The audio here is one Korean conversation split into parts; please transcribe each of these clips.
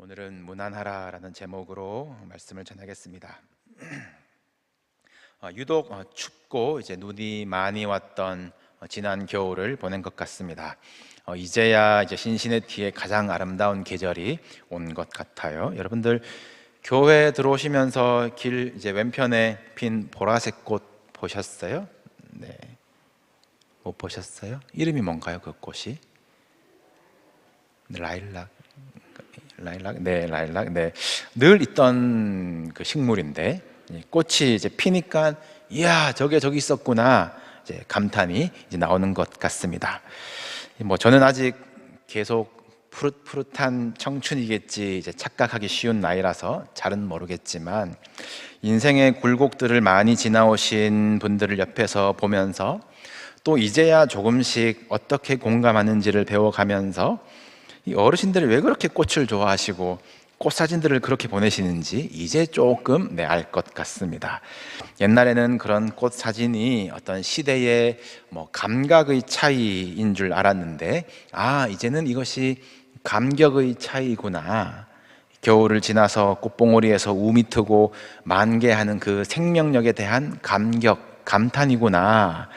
오늘은 무난하라라는 제목으로 말씀을 전하겠습니다. 유독 춥고 이제 눈이 많이 왔던 지난 겨울을 보낸 것 같습니다. 이제야 이제 신시내티의 가장 아름다운 계절이 온 것 같아요. 여러분들 교회 들어오시면서 길 이제 왼편에 핀 보라색 꽃 보셨어요? 네, 못 보셨어요? 이름이 뭔가요? 그 꽃이? 라일락. 라일락, 네, 라일락, 네, 늘 있던 그 식물인데 꽃이 이제 피니까 이야, 저게 저기 있었구나, 이제 감탄이 이제 나오는 것 같습니다. 뭐 저는 아직 계속 푸릇푸릇한 청춘이겠지 이제 착각하기 쉬운 나이라서 잘은 모르겠지만 인생의 굴곡들을 많이 지나오신 분들을 옆에서 보면서 또 이제야 조금씩 어떻게 공감하는지를 배워가면서 이 어르신들이 왜 그렇게 꽃을 좋아하시고 꽃 사진들을 그렇게 보내시는지 이제 조금 알 것 같습니다. 옛날에는 그런 꽃 사진이 어떤 시대의 감각의 차이인 줄 알았는데, 이제는 이것이 감격의 차이구나. 겨울을 지나서 꽃봉오리에서 우미 트고 만개하는 그 생명력에 대한 감격, 감탄이구나.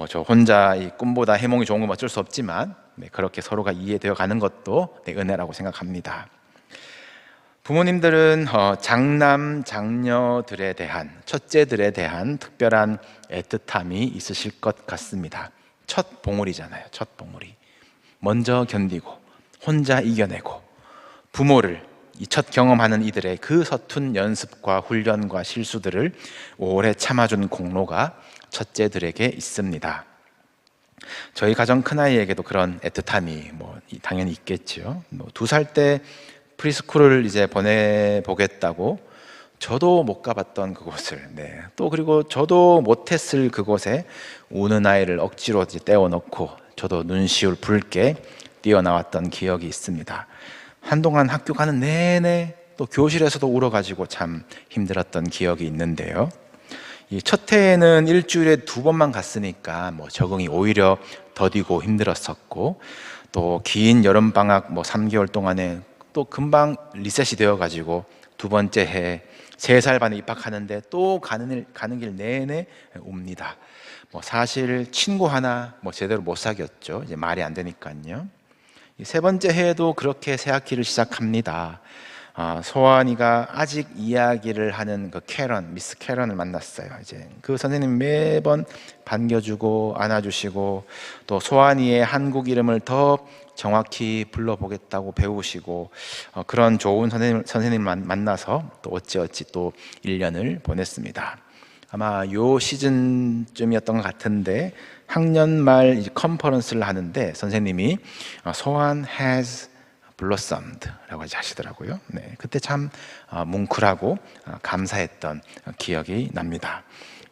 저 혼자 이 꿈보다 해몽이 좋은 건 어쩔 수 없지만 그렇게 서로가 이해되어 가는 것도 은혜라고 생각합니다. 부모님들은 장남, 장녀들에 대한, 첫째들에 대한 특별한 애틋함이 있으실 것 같습니다. 첫 봉오리잖아요. 첫 봉오리. 먼저 견디고 혼자 이겨내고 부모를 이 첫 경험하는 이들의 그 서툰 연습과 훈련과 실수들을 오래 참아준 공로가 첫째들에게 있습니다. 저희 가정 큰아이에게도 그런 애틋함이 당연히 있겠죠. 2살 때 프리스쿨을 이제 보내보겠다고 저도 못 가봤던 그곳을, 또 그리고 저도 못했을 그곳에 우는 아이를 억지로 이제 떼어놓고 저도 눈시울 붉게 뛰어나왔던 기억이 있습니다. 한동안 학교 가는 내내 또 교실에서도 울어가지고 참 힘들었던 기억이 있는데요. 이 첫 해에는 일주일에 2번만 갔으니까 적응이 오히려 더디고 힘들었었고, 또 긴 여름방학 3개월 동안에 또 금방 리셋이 되어가지고 2번째 해 3살 반에 입학하는데 또 가는 길 내내 웁니다. 사실 친구 하나 제대로 못 사귀었죠. 이제 말이 안 되니까요. 이 3번째 해에도 그렇게 새 학기를 시작합니다. 소환이가 아직 이야기를 하는 그 미스 캐런을 만났어요. 이제 그 선생님 매번 반겨주고 안아주시고 또 소환이의 한국 이름을 더 정확히 불러보겠다고 배우시고 그런 좋은 선생님 만나서 또 어찌어찌 또 1년을 보냈습니다. 아마 요 시즌쯤이었던 것 같은데 학년 말 컨퍼런스를 하는데 선생님이 소환 has blossomed-라고 하시더라고요. 그때 참 뭉클하고 감사했던 기억이 납니다.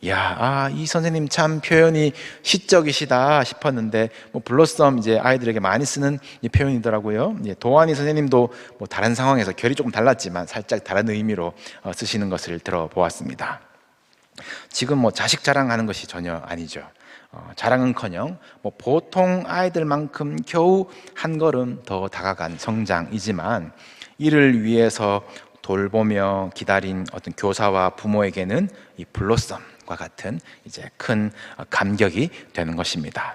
이 선생님 참 표현이 시적이시다 싶었는데 블로썸 이제 아이들에게 많이 쓰는 이 표현이더라고요. 도환이 선생님도 다른 상황에서 결이 조금 달랐지만 살짝 다른 의미로 쓰시는 것을 들어보았습니다. 지금 자식 자랑하는 것이 전혀 아니죠. 자랑은커녕 보통 아이들만큼 겨우 한 걸음 더 다가간 성장이지만 이를 위해서 돌보며 기다린 어떤 교사와 부모에게는 이 블로썸과 같은 이제 큰 감격이 되는 것입니다.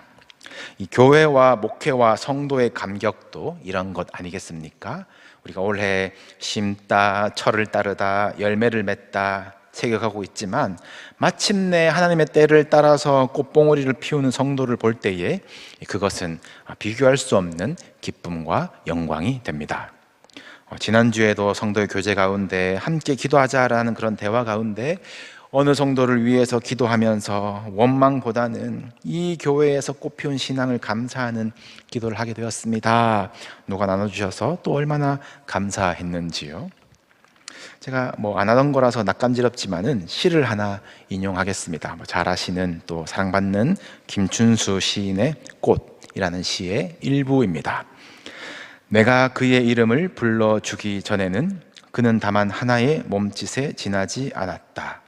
이 교회와 목회와 성도의 감격도 이런 것 아니겠습니까? 우리가 올해 심다, 철을 따르다, 열매를 맺다 새겨가고 있지만 마침내 하나님의 때를 따라서 꽃봉오리를 피우는 성도를 볼 때에 그것은 비교할 수 없는 기쁨과 영광이 됩니다. 지난주에도 성도의 교제 가운데 함께 기도하자라는 그런 대화 가운데 어느 성도를 위해서 기도하면서 원망보다는 이 교회에서 꽃피운 신앙을 감사하는 기도를 하게 되었습니다. 누가 나눠주셔서 또 얼마나 감사했는지요. 제가 안 하던 거라서 낯간지럽지만은 시를 하나 인용하겠습니다. 잘 아시는 또 사랑받는 김춘수 시인의 꽃이라는 시의 일부입니다. 내가 그의 이름을 불러주기 전에는 그는 다만 하나의 몸짓에 지나지 않았다.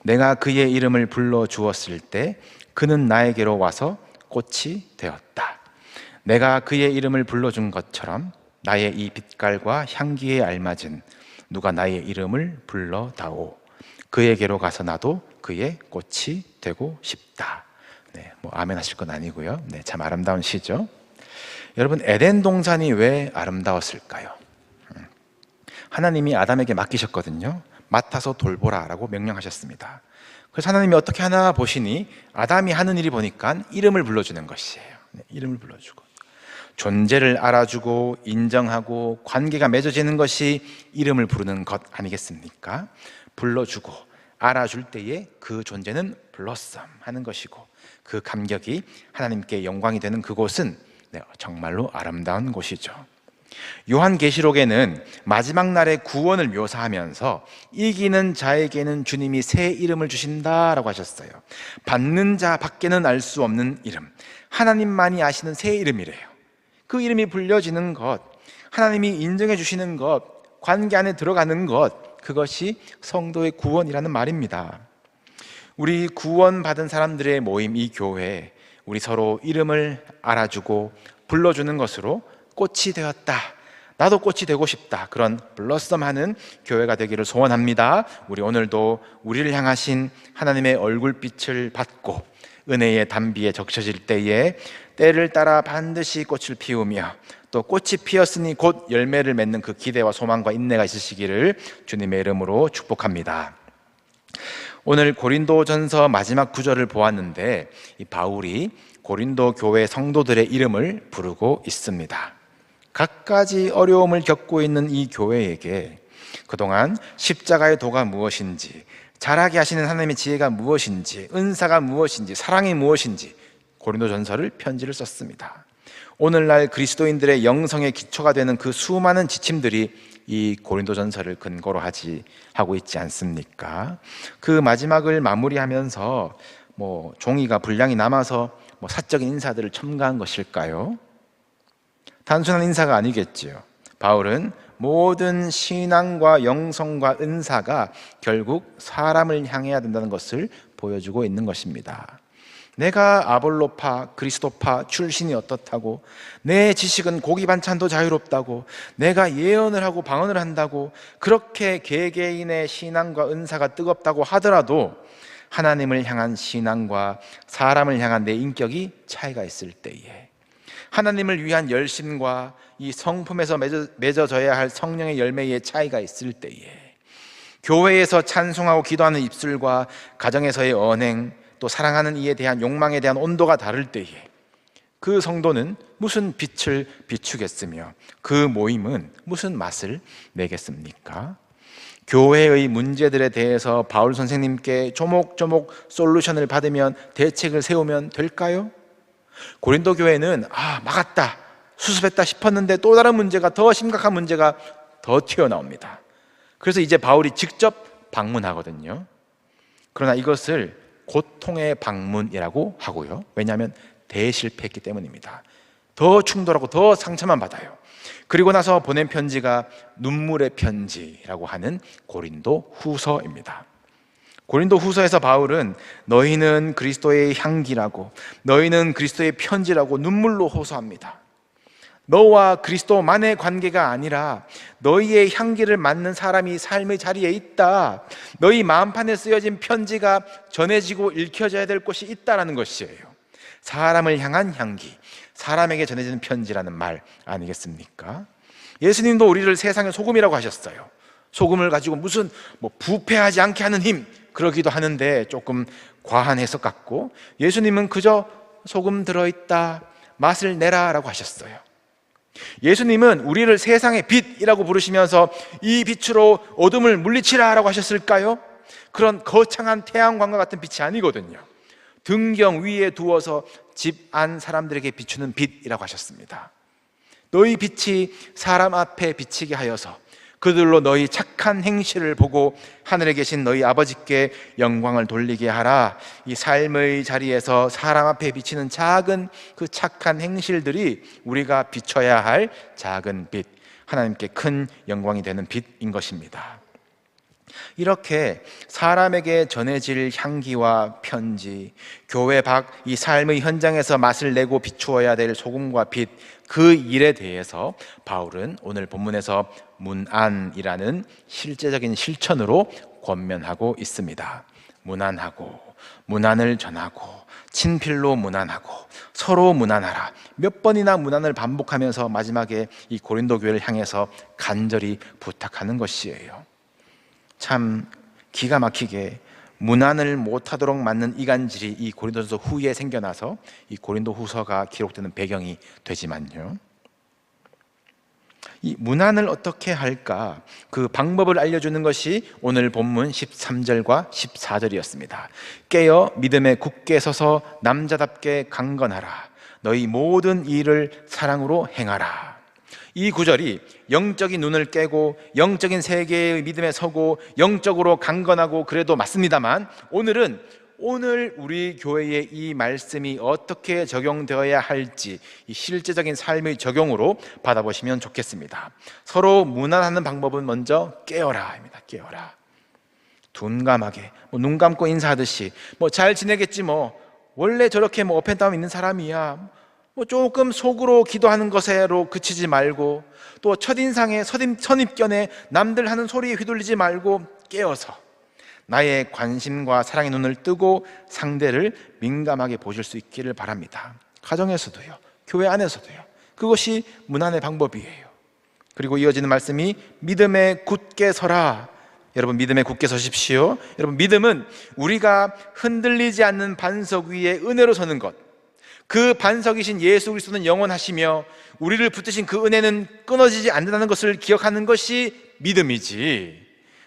내가 그의 이름을 불러주었을 때 그는 나에게로 와서 꽃이 되었다. 내가 그의 이름을 불러준 것처럼 나의 이 빛깔과 향기에 알맞은 누가 나의 이름을 불러다오. 그에게로 가서 나도 그의 꽃이 되고 싶다. 네, 뭐 아멘 하실 건 아니고요. 네, 참 아름다운 시죠. 여러분, 에덴 동산이 왜 아름다웠을까요? 하나님이 아담에게 맡기셨거든요. 맡아서 돌보라라고 명령하셨습니다. 그래서 하나님이 어떻게 하나 보시니 아담이 하는 일이 보니까 이름을 불러주는 것이에요. 네, 이름을 불러주고 존재를 알아주고 인정하고 관계가 맺어지는 것이 이름을 부르는 것 아니겠습니까? 불러주고 알아줄 때에 그 존재는 블러썸 하는 것이고, 그 감격이 하나님께 영광이 되는 그곳은 정말로 아름다운 곳이죠. 요한계시록에는 마지막 날의 구원을 묘사하면서 이기는 자에게는 주님이 새 이름을 주신다라고 하셨어요. 받는 자 밖에는 알 수 없는 이름, 하나님만이 아시는 새 이름이래요. 그 이름이 불려지는 것, 하나님이 인정해 주시는 것, 관계 안에 들어가는 것, 그것이 성도의 구원이라는 말입니다. 우리 구원받은 사람들의 모임, 이 교회, 우리 서로 이름을 알아주고 불러주는 것으로 꽃이 되었다, 나도 꽃이 되고 싶다, 그런 블러썸하는 교회가 되기를 소원합니다. 우리 오늘도 우리를 향하신 하나님의 얼굴빛을 받고 은혜의 단비에 적셔질 때에 때를 따라 반드시 꽃을 피우며 또 꽃이 피었으니 곧 열매를 맺는 그 기대와 소망과 인내가 있으시기를 주님의 이름으로 축복합니다. 오늘 고린도전서 마지막 구절을 보았는데, 이 바울이 고린도 교회 성도들의 이름을 부르고 있습니다. 갖가지 어려움을 겪고 있는 이 교회에게 그동안 십자가의 도가 무엇인지, 자라게 하시는 하나님의 지혜가 무엇인지, 은사가 무엇인지, 사랑이 무엇인지 고린도전서를 편지를 썼습니다. 오늘날 그리스도인들의 영성의 기초가 되는 그 수많은 지침들이 이 고린도전서를 근거로 하고 있지 않습니까? 그 마지막을 마무리하면서 종이가 분량이 남아서 사적인 인사들을 첨가한 것일까요? 단순한 인사가 아니겠지요. 바울은 모든 신앙과 영성과 은사가 결국 사람을 향해야 된다는 것을 보여주고 있는 것입니다. 내가 아볼로파, 그리스도파 출신이 어떻다고, 내 지식은 고기 반찬도 자유롭다고, 내가 예언을 하고 방언을 한다고, 그렇게 개개인의 신앙과 은사가 뜨겁다고 하더라도 하나님을 향한 신앙과 사람을 향한 내 인격이 차이가 있을 때에, 하나님을 위한 열심과 이 성품에서 맺어져야 할 성령의 열매의 차이가 있을 때에, 교회에서 찬송하고 기도하는 입술과 가정에서의 언행, 또 사랑하는 이에 대한 욕망에 대한 온도가 다를 때에 그 성도는 무슨 빛을 비추겠으며 그 모임은 무슨 맛을 내겠습니까? 교회의 문제들에 대해서 바울 선생님께 조목조목 솔루션을 받으면, 대책을 세우면 될까요? 고린도 교회는 막았다, 수습했다 싶었는데 또 다른 문제가, 더 심각한 문제가 더 튀어나옵니다. 그래서 이제 바울이 직접 방문하거든요. 그러나 이것을 고통의 방문이라고 하고요. 왜냐하면 대실패했기 때문입니다. 더 충돌하고 더 상처만 받아요. 그리고 나서 보낸 편지가 눈물의 편지라고 하는 고린도 후서입니다. 고린도 후서에서 바울은 너희는 그리스도의 향기라고, 너희는 그리스도의 편지라고 눈물로 호소합니다. 너와 그리스도만의 관계가 아니라 너희의 향기를 맡는 사람이 삶의 자리에 있다, 너희 마음판에 쓰여진 편지가 전해지고 읽혀져야 될 곳이 있다라는 것이에요. 사람을 향한 향기, 사람에게 전해지는 편지라는 말 아니겠습니까? 예수님도 우리를 세상의 소금이라고 하셨어요. 소금을 가지고 무슨 부패하지 않게 하는 힘, 그러기도 하는데 조금 과한 해석 같고, 예수님은 그저 소금 들어있다, 맛을 내라 라고 하셨어요. 예수님은 우리를 세상의 빛이라고 부르시면서 이 빛으로 어둠을 물리치라 라고 하셨을까요? 그런 거창한 태양광과 같은 빛이 아니거든요. 등경 위에 두어서 집 안 사람들에게 비추는 빛이라고 하셨습니다. 너희 빛이 사람 앞에 비치게 하여서 그들로 너희 착한 행실을 보고 하늘에 계신 너희 아버지께 영광을 돌리게 하라. 이 삶의 자리에서 사람 앞에 비치는 작은 그 착한 행실들이 우리가 비춰야 할 작은 빛, 하나님께 큰 영광이 되는 빛인 것입니다. 이렇게 사람에게 전해질 향기와 편지, 교회 밖 이 삶의 현장에서 맛을 내고 비추어야 될 소금과 빛, 그 일에 대해서 바울은 오늘 본문에서 문안이라는 실제적인 실천으로 권면하고 있습니다. 문안하고, 문안을 전하고, 친필로 문안하고, 서로 문안하라. 몇 번이나 문안을 반복하면서 마지막에 이 고린도 교회를 향해서 간절히 부탁하는 것이에요. 참 기가 막히게 문안을 못하도록 만든 이간질이 이 고린도전서 후에 생겨나서 이 고린도 후서가 기록되는 배경이 되지만요, 이 문안을 어떻게 할까, 그 방법을 알려주는 것이 오늘 본문 13절과 14절이었습니다. 깨어 믿음에 굳게 서서 남자답게 강건하라. 너희 모든 일을 사랑으로 행하라. 이 구절이 영적인 눈을 깨고 영적인 세계의 믿음에 서고 영적으로 강건하고 그래도 맞습니다만, 오늘 우리 교회에 이 말씀이 어떻게 적용되어야 할지 이 실제적인 삶의 적용으로 받아보시면 좋겠습니다. 서로 문안하는 방법은 먼저 깨어라입니다. 깨어라. 둔감하게 눈 감고 인사하듯이 잘 지내겠지, 원래 저렇게 업앤다운 있는 사람이야, 조금 속으로 기도하는 것으로 그치지 말고, 또 첫인상에 선입견에 남들 하는 소리에 휘둘리지 말고 깨어서 나의 관심과 사랑의 눈을 뜨고 상대를 민감하게 보실 수 있기를 바랍니다. 가정에서도요, 교회 안에서도요. 그것이 문안의 방법이에요. 그리고 이어지는 말씀이 믿음에 굳게 서라. 여러분, 믿음에 굳게 서십시오. 여러분, 믿음은 우리가 흔들리지 않는 반석 위에 은혜로 서는 것, 그 반석이신 예수 그리스도는 영원하시며 우리를 붙드신 그 은혜는 끊어지지 않는다는 것을 기억하는 것이 믿음이지,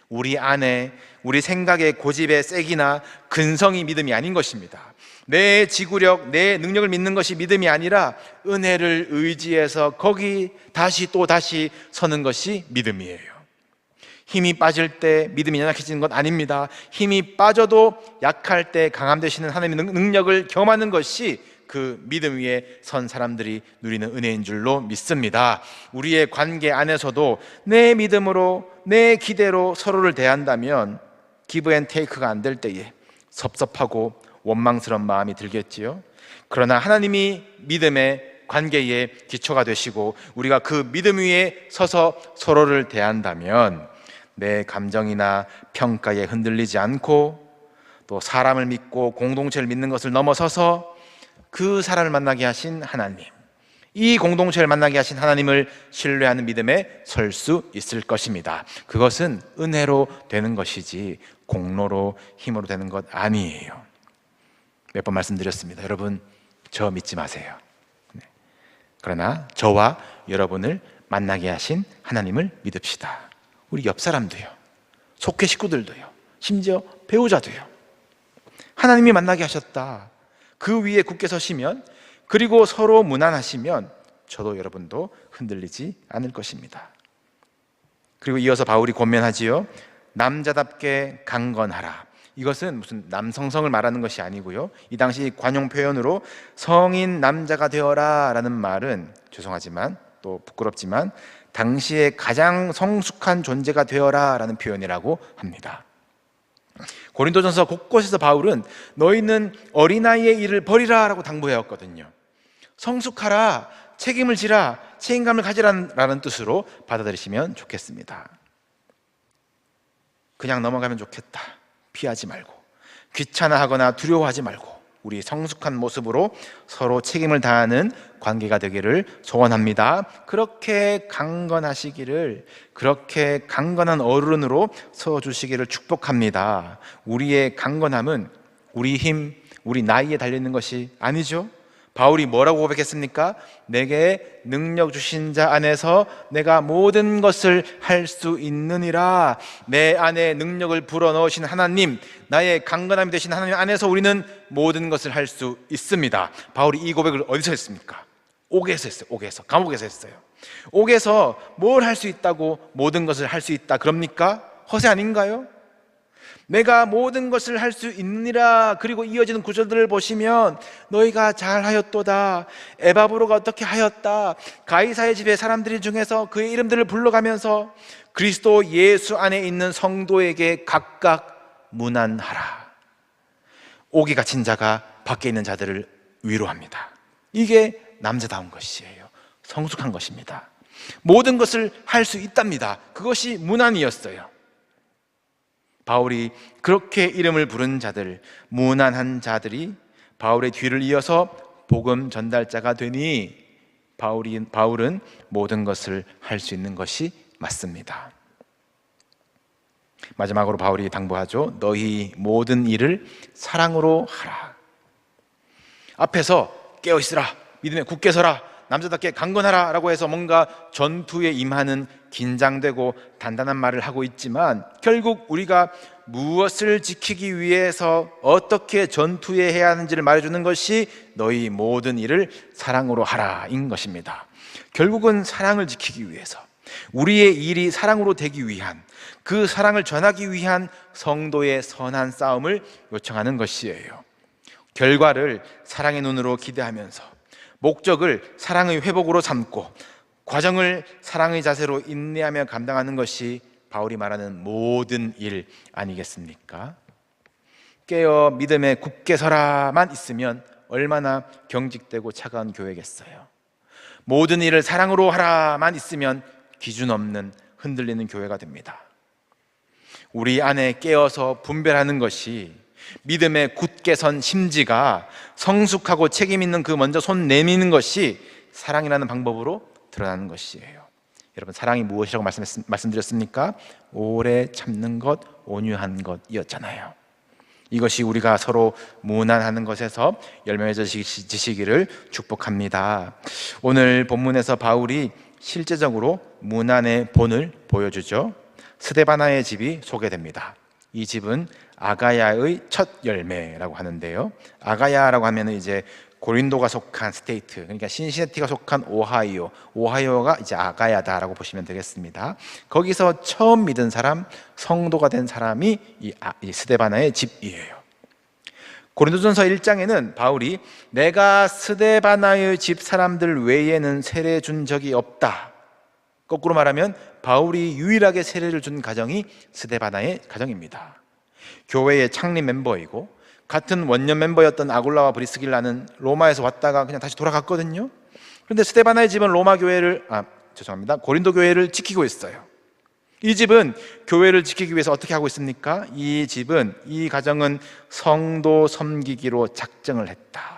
우리 안에 우리 생각의 고집의 세기나 근성이 믿음이 아닌 것입니다. 내 지구력, 내 능력을 믿는 것이 믿음이 아니라 은혜를 의지해서 거기 다시 또 다시 서는 것이 믿음이에요. 힘이 빠질 때 믿음이 연약해지는 것 아닙니다. 힘이 빠져도 약할 때 강함 되시는 하나님의 능력을 경험하는 것이 그 믿음 위에 선 사람들이 누리는 은혜인 줄로 믿습니다. 우리의 관계 안에서도 내 믿음으로, 내 기대로 서로를 대한다면 기브 앤 테이크가 안 될 때에 섭섭하고 원망스러운 마음이 들겠지요. 그러나 하나님이 믿음의 관계의 기초가 되시고 우리가 그 믿음 위에 서서 서로를 대한다면 내 감정이나 평가에 흔들리지 않고, 또 사람을 믿고 공동체를 믿는 것을 넘어서서 그 사람을 만나게 하신 하나님, 이 공동체를 만나게 하신 하나님을 신뢰하는 믿음에 설 수 있을 것입니다. 그것은 은혜로 되는 것이지 공로로 힘으로 되는 것 아니에요. 몇 번 말씀드렸습니다. 여러분, 저 믿지 마세요. 그러나 저와 여러분을 만나게 하신 하나님을 믿읍시다. 우리 옆 사람도요, 속회 식구들도요, 심지어 배우자도요, 하나님이 만나게 하셨다. 그 위에 굳게 서시면, 그리고 서로 무난하시면 저도 여러분도 흔들리지 않을 것입니다. 그리고 이어서 바울이 권면하지요. 남자답게 강건하라. 이것은 무슨 남성성을 말하는 것이 아니고요, 이 당시 관용 표현으로 성인 남자가 되어라 라는 말은, 죄송하지만 또 부끄럽지만 당시에 가장 성숙한 존재가 되어라 라는 표현이라고 합니다. 고린도전서 곳곳에서 바울은 너희는 어린아이의 일을 버리라 라고 당부해왔거든요. 성숙하라, 책임을 지라, 책임감을 가지라는 뜻으로 받아들이시면 좋겠습니다. 그냥 넘어가면 좋겠다, 피하지 말고, 귀찮아하거나 두려워하지 말고 우리 성숙한 모습으로 서로 책임을 다하는 관계가 되기를 소원합니다. 그렇게 강건하시기를, 그렇게 강건한 어른으로 서주시기를 축복합니다. 우리의 강건함은 우리 힘, 우리 나이에 달려있는 것이 아니죠. 바울이 뭐라고 고백했습니까? 내게 능력 주신 자 안에서 내가 모든 것을 할 수 있느니라. 내 안에 능력을 불어넣으신 하나님, 나의 강건함이 되신 하나님 안에서 우리는 모든 것을 할 수 있습니다. 바울이 이 고백을 어디서 했습니까? 옥에서 했어요. 옥에서, 감옥에서 했어요. 옥에서 뭘 할 수 있다고 모든 것을 할 수 있다 그럽니까? 허세 아닌가요? 내가 모든 것을 할 수 있느니라. 그리고 이어지는 구절들을 보시면 너희가 잘하였도다, 에바브로가 어떻게 하였다, 가이사의 집의 사람들 중에서 그의 이름들을 불러가면서 그리스도 예수 안에 있는 성도에게 각각 문안하라. 옥이 갇힌 자가 밖에 있는 자들을 위로합니다. 이게 남자다운 것이에요. 성숙한 것입니다. 모든 것을 할 수 있답니다. 그것이 문안이었어요. 바울이 그렇게 이름을 부른 자들, 문안한 자들이 바울의 뒤를 이어서 복음 전달자가 되니 바울은 모든 것을 할 수 있는 것이 맞습니다. 마지막으로 바울이 당부하죠. 너희 모든 일을 사랑으로 하라. 앞에서 깨어있으라, 믿음에 굳게 서라, 남자답게 강건하라 라고 해서 뭔가 전투에 임하는 긴장되고 단단한 말을 하고 있지만, 결국 우리가 무엇을 지키기 위해서 어떻게 전투에 해야 하는지를 말해주는 것이 너희 모든 일을 사랑으로 하라 인 것입니다. 결국은 사랑을 지키기 위해서, 우리의 일이 사랑으로 되기 위한, 그 사랑을 전하기 위한 성도의 선한 싸움을 요청하는 것이에요. 결과를 사랑의 눈으로 기대하면서, 목적을 사랑의 회복으로 삼고, 과정을 사랑의 자세로 인내하며 감당하는 것이 바울이 말하는 모든 일 아니겠습니까? 깨어 믿음에 굳게 서라만 있으면 얼마나 경직되고 차가운 교회겠어요. 모든 일을 사랑으로 하라만 있으면 기준 없는 흔들리는 교회가 됩니다. 우리 안에 깨어서 분별하는 것이, 믿음에 굳게 선 심지가 성숙하고 책임 있는 그 먼저 손 내미는 것이 사랑이라는 방법으로 드러나는 것이에요. 여러분, 사랑이 무엇이라고 말씀드렸습니까? 오래 참는 것, 온유한 것이었잖아요. 이것이 우리가 서로 무난하는 것에서 열매져지시기를 축복합니다. 오늘 본문에서 바울이 실제적으로 무난의 본을 보여주죠. 스데바나의 집이 소개됩니다. 이 집은 아가야의 첫 열매라고 하는데요. 아가야라고 하면 이제 고린도가 속한 스테이트, 그러니까 신시내티가 속한 오하이오가 이제 아가야다라고 보시면 되겠습니다. 거기서 처음 믿은 사람, 성도가 된 사람이 이 스데바나의 집이에요. 고린도전서 1장에는 바울이 내가 스데바나의 집 사람들 외에는 세례 준 적이 없다, 거꾸로 말하면 바울이 유일하게 세례를 준 가정이 스데바나의 가정입니다. 교회의 창립 member이고 같은 원년 멤버였던 아굴라와 브리스길라는 로마에서 왔다가 그냥 다시 돌아갔거든요. 그런데 스데바나의 집은 고린도 교회를 지키고 있어요. 이 집은 교회를 지키기 위해서 어떻게 하고 있습니까? 이 가정은 성도 섬기기로 작정을 했다.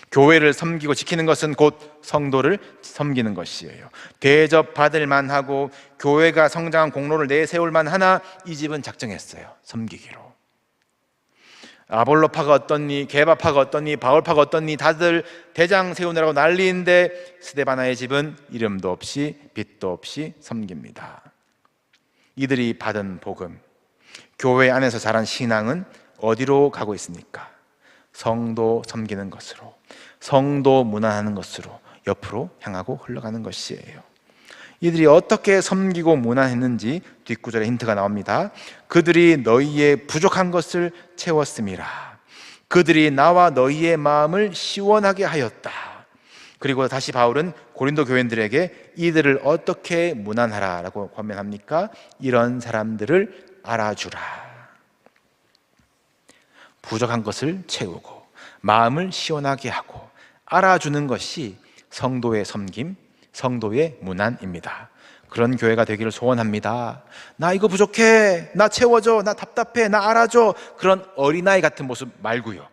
교회를 섬기고 지키는 것은 곧 성도를 섬기는 것이에요. 대접받을 만하고 교회가 성장한 공로를 내세울 만하나 이 집은 작정했어요. 섬기기로. 아볼로파가 어떻니, 게바파가 어떻니, 바울파가 어떻니 다들 대장 세우느라고 난리인데 스데바나의 집은 이름도 없이 빛도 없이 섬깁니다. 이들이 받은 복음, 교회 안에서 자란 신앙은 어디로 가고 있습니까? 성도 섬기는 것으로, 성도 문안하는 것으로 옆으로 향하고 흘러가는 것이에요. 이들이 어떻게 섬기고 문안했는지 뒷구절에 힌트가 나옵니다. 그들이 너희의 부족한 것을 채웠음이라. 그들이 나와 너희의 마음을 시원하게 하였다. 그리고 다시 바울은 고린도 교인들에게 이들을 어떻게 문안하라라고 권면합니까? 이런 사람들을 알아주라. 부족한 것을 채우고 마음을 시원하게 하고 알아주는 것이 성도의 섬김, 성도의 문안입니다. 그런 교회가 되기를 소원합니다. 나 이거 부족해, 나 채워줘, 나 답답해, 나 알아줘, 그런 어린아이 같은 모습 말고요.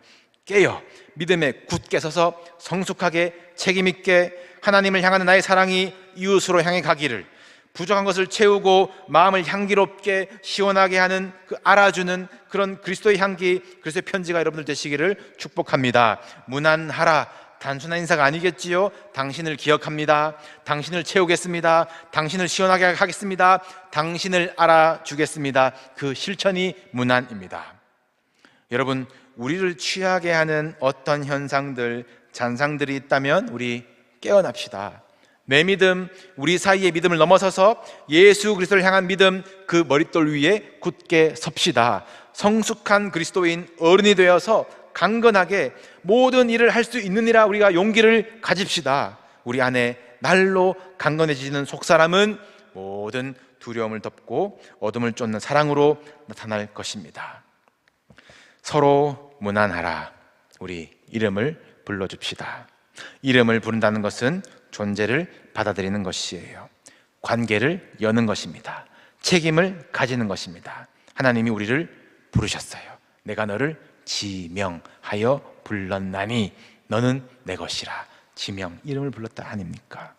깨어 믿음에 굳게 서서 성숙하게 책임있게 하나님을 향하는 나의 사랑이 이웃으로 향해 가기를, 부족한 것을 채우고 마음을 향기롭게 시원하게 하는 그 알아주는 그런 그리스도의 향기, 그리스도의 편지가 여러분들 되시기를 축복합니다. 문안하라, 단순한 인사가 아니겠지요. 당신을 기억합니다. 당신을 채우겠습니다. 당신을 시원하게 하겠습니다. 당신을 알아주겠습니다. 그 실천이 문안입니다. 여러분, 우리를 취하게 하는 어떤 현상들, 잔상들이 있다면 우리 깨어납시다. 내 믿음, 우리 사이의 믿음을 넘어서서 예수 그리스도를 향한 믿음, 그 머릿돌 위에 굳게 섭시다. 성숙한 그리스도인 어른이 되어서 강건하게 모든 일을 할 수 있느니라 우리가 용기를 가집시다. 우리 안에 날로 강건해지는 속사람은 모든 두려움을 덮고 어둠을 쫓는 사랑으로 나타날 것입니다. 서로 무난하라. 우리 이름을 불러줍시다. 이름을 부른다는 것은 존재를 받아들이는 것이에요. 관계를 여는 것입니다. 책임을 가지는 것입니다. 하나님이 우리를 부르셨어요. 내가 너를 지명하여 불렀나니 너는 내 것이라. 지명, 이름을 불렀다 아닙니까?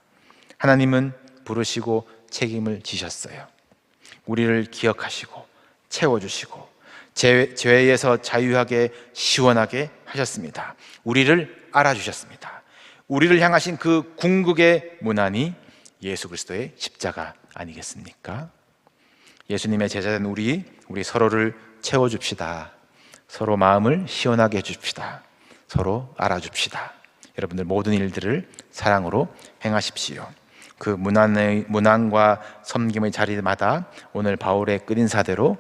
하나님은 부르시고 책임을 지셨어요. 우리를 기억하시고 채워주시고 죄에서 자유하게 시원하게 하셨습니다. 우리를 알아주셨습니다. 우리를 향하신 그 궁극의 문안이 예수 그리스도의 십자가 아니겠습니까? 예수님의 제자된 우리 서로를 채워줍시다. 서로 마음을 시원하게 해줍시다. 서로 알아줍시다. 여러분들 모든 일들을 사랑으로 행하십시오. 그 문안과 섬김의 자리마다 오늘 바울의 끝인사대로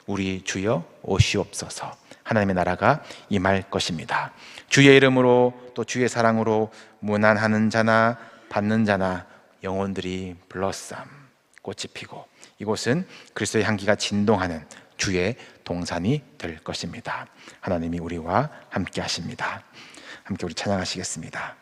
우리 주여 오시옵소서, 하나님의 나라가 임할 것입니다. 주의 이름으로 또 주의 사랑으로 문안하는 자나 받는 자나 영혼들이 블러썸, 꽃이 피고 이곳은 그리스도의 향기가 진동하는 주의 동산이 될 것입니다. 하나님이 우리와 함께 하십니다. 함께 우리 찬양하시겠습니다.